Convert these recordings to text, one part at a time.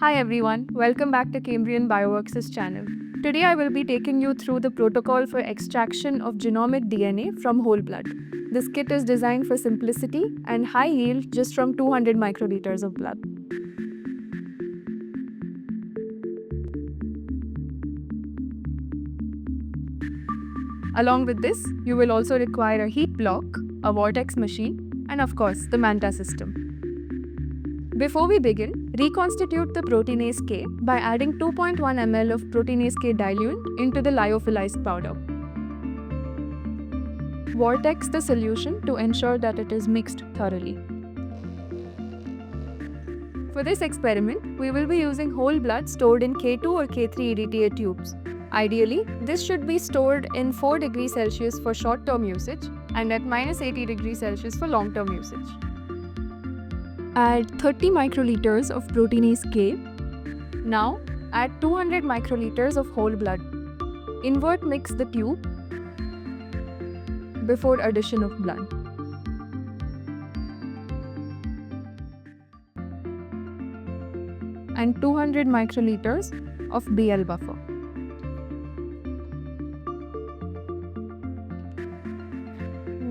Hi everyone, welcome back to Cambrian Bioworks' channel. Today I will be taking you through the protocol for extraction of genomic DNA from whole blood. This kit is designed for simplicity and high yield just from 200 microliters of blood. Along with this, you will also require a heat block, a vortex machine, and of course the MANTA system. Before we begin, reconstitute the proteinase K by adding 2.1 ml of proteinase K diluent into the lyophilized powder. Vortex the solution to ensure that it is mixed thoroughly. For this experiment, we will be using whole blood stored in K2 or K3 EDTA tubes. Ideally, this should be stored in 4 degrees Celsius for short-term usage and at -80 degrees Celsius for long-term usage. Add 30 microliters of proteinase K. Now, add 200 microliters of whole blood. Invert mix the tube before addition of blood. And 200 microliters of BL buffer.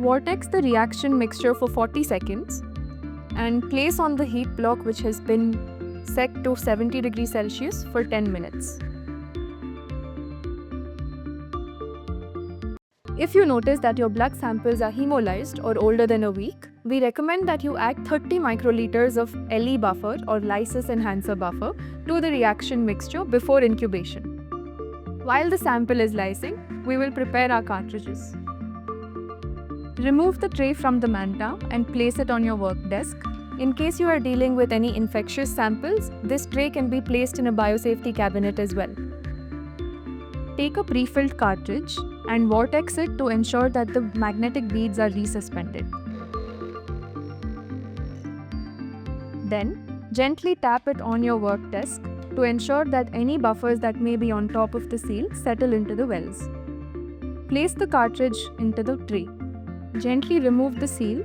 Vortex the reaction mixture for 40 seconds and place on the heat block which has been set to 70 degrees Celsius for 10 minutes. If you notice that your blood samples are hemolyzed or older than a week, we recommend that you add 30 microliters of LE buffer or lysis enhancer buffer to the reaction mixture before incubation. While the sample is lysing, we will prepare our cartridges. Remove the tray from the MANTA and place it on your work desk. In case you are dealing with any infectious samples, this tray can be placed in a biosafety cabinet as well. Take a pre-filled cartridge and vortex it to ensure that the magnetic beads are resuspended. Then, gently tap it on your work desk to ensure that any buffers that may be on top of the seal settle into the wells. Place the cartridge into the tray. Gently remove the seal.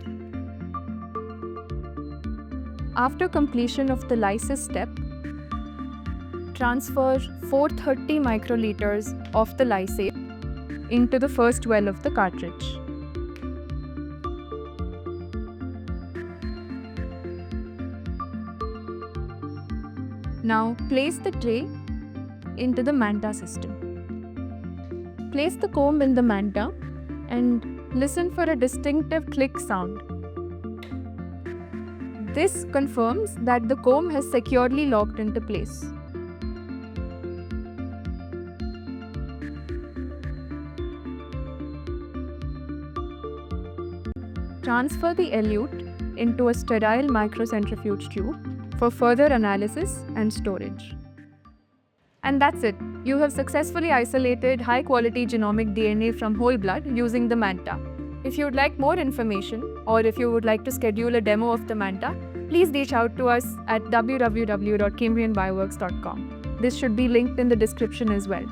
After completion of the lysis step, transfer 430 microliters of the lysate into the first well of the cartridge. Now place the tray into the MANTA system. Place the comb in the MANTA and listen for a distinctive click sound. This confirms that the comb has securely locked into place. Transfer the elute into a sterile microcentrifuge tube for further analysis and storage. And that's it. You have successfully isolated high-quality genomic DNA from whole blood using the MANTA. If you would like more information or if you would like to schedule a demo of the MANTA, please reach out to us at www.cambrianbioworks.com. This should be linked in the description as well.